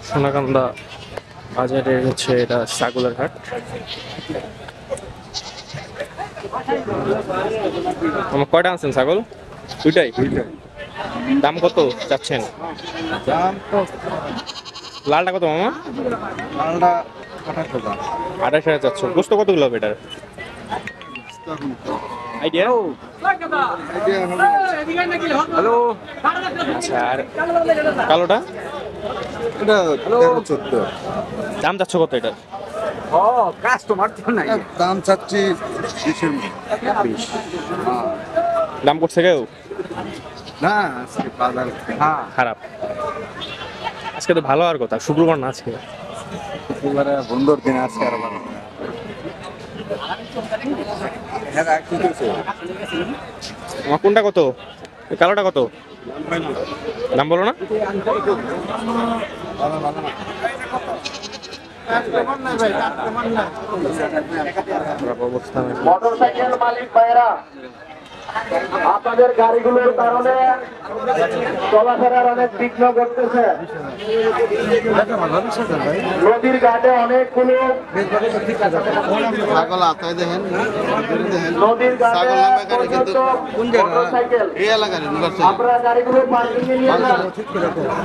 সোনাকান্দা বাজারের হচ্ছে এটা ছাগলের হাট। আমার কয়টা আনছেন ছাগল? দুইটাই। দাম কত চাচ্ছেন? দাম তো লালটা কত মামা? মালটা 28,000। 28,000 চাচ্ছ। গোস্ত কতগুলো হবে এটার আইডিয়া? হ্যালো, আচ্ছা, আর কালোটা এটা 13-14। দাম চাচ্ছ কত এটার? ও কাস্টমার তো নাই। দাম চাচ্ছি 20-এর মধ্যে। 20। দাম করছে কেউ? না, আজকে বাজার খারাপ। আজকে তো ভালো আর কথা, শুক্রবার না আজকে। এবারে বন্ধর দিন আজকে আর ভালো। হ্যাঁ, কি কইছো? আমার কোনটা কত? এই কালোটা কত? দাম বলো না। মোটরসাইকেল মালিক ভাইরা, আপনাদের গাড়িগুলোর কারণে চলাফেরার অনেক বিঘ্ন ঘটতেছে। নদীর ঘাটে অনেকগুলো ছাগল আতায় দেখেন, নদীর ঘাটে মোটরসাইকেল এই এলাকার আপনারা গাড়িগুলো পার্কিং এ নিয়ে যান।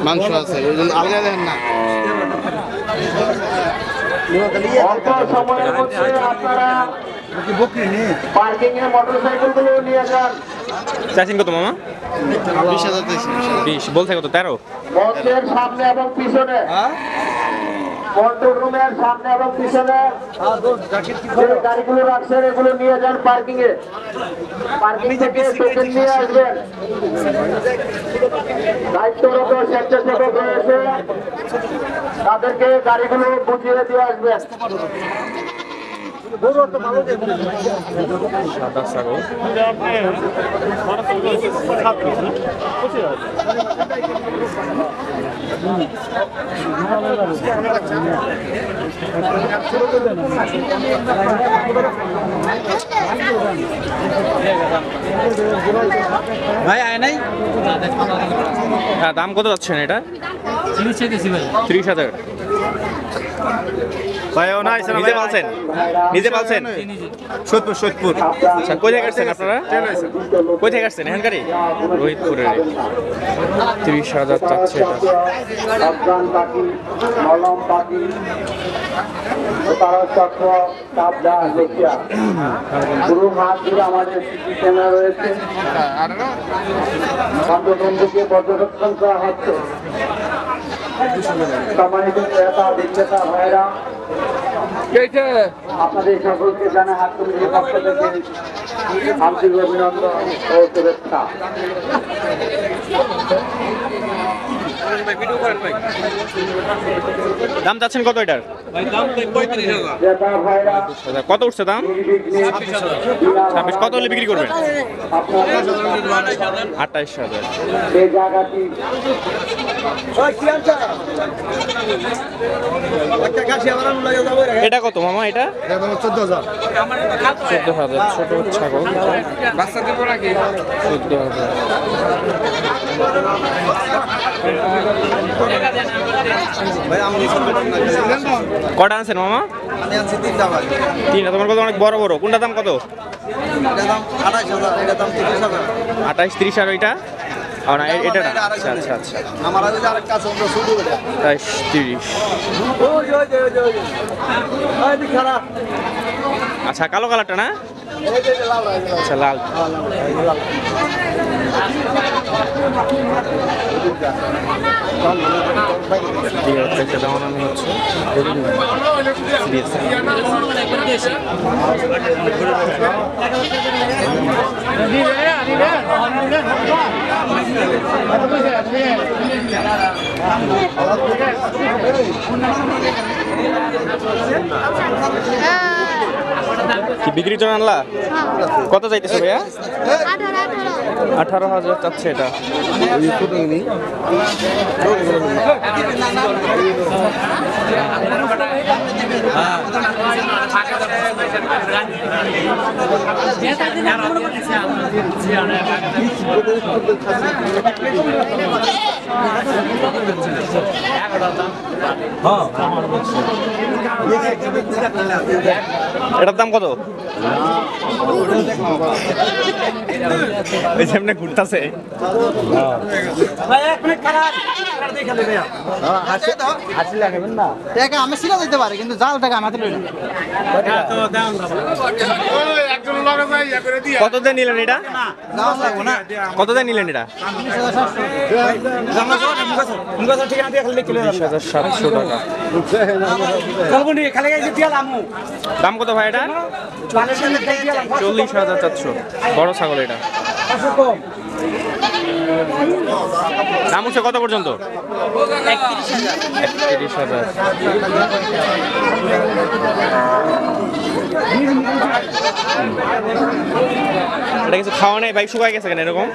মাংস আছে, ওই জন্য আলগা দেখেন না। অল্প সময়ের মধ্যে আপনারা পার্কিং এ মোটরসাইকেল গুলো নিয়ে যান। চাইছেন কত মামা? 20,000 দিয়েছি। 20 বলছে কত? 13? মঞ্চের সামনে এবং পিছনে, কন্ট্রোল রুমের সামনে এবং পিছনে যে গাড়িগুলো রাখছেন এগুলো নিয়ে যান পার্কিং এ। পার্কিং থেকে টোকেন নিয়ে আসবেন। দায়িত্বরত স্বেচ্ছাসেবক রয়েছে, তাদেরকে গাড়িগুলো বুঝিয়ে দিয়ে আসবেন। সাদা ছাগল। ভাই আয় নাই? হ্যাঁ, দাম কত যাচ্ছেন এটা? 30,000। নিজে পালছেন? নিজে পালছেন? সোদপুর। আচ্ছা, কই থেকে আসছেন আপনারা? কই থেকে আসছেন? এখানকারই? রোহিতপুরের। 30,000 চাচ্ছে এটা। আফগান পাখি, মলম পাখি, তারচক্র, কাবদা, লক্ষিয়া, পুরো মাছ ধরে আমাদের সিসি ক্যামেরা রয়েছে। বন্ধুকে পর্যবেক্ষণ করা হচ্ছে। সম্মানিত ক্রেতা বিক্রেতা ভাইরা, আপনাদের সকলকে জানা হাত কমিটির পক্ষ থেকে আন্তরিক অভিনন্দন ও শুভেচ্ছা। দাম চাচ্ছেন কত এটার? ক্রেতা ভাইরা, কত উঠছে দাম? 26। কত হলে বিক্রি করবেন? আপনারা 28,000। এই জায়গাটি এটা কত মামা? এটা 14,000। 14,000। ছোট ছাগল। 14,000। কটা আনছেন মামা? আমি আনছি 3টা ভাই। 3টা। তোমার কত? অনেক বড় বড়। কোনটা দাম কত? এটা দাম 28,000, এটা দাম 30,000। 28, 30 আর ওইটা? না, এটা না। আচ্ছা আচ্ছা আচ্ছা। আমার আগে আরেক কাজ হলো শুধু এটা। 28, 30। আচ্ছা, কালো কালারটা না? আচ্ছা, লাল। কি বিক্রির জন্য আনলা? কত চাইতেছো ভাইয়া? 18,000 চাচ্ছে এটা। এটার দাম কত? এই সামনে ঘুরতেছে। আমি ছিল দিতে পারি কিন্তু জাল টাকা আমাদের লই না। কত দিয়ে নিলেন এটা? কত দিয়ে নিলেন এটা? 20,700 টাকা। দাম কত ভাই এটা? 40,400। বড় ছাগল এটা। দাম হচ্ছে কত পর্যন্ত? 31,000। এটা কিছু খাওয়া নেই বাইক শুকায় গেছে কেন এরকম?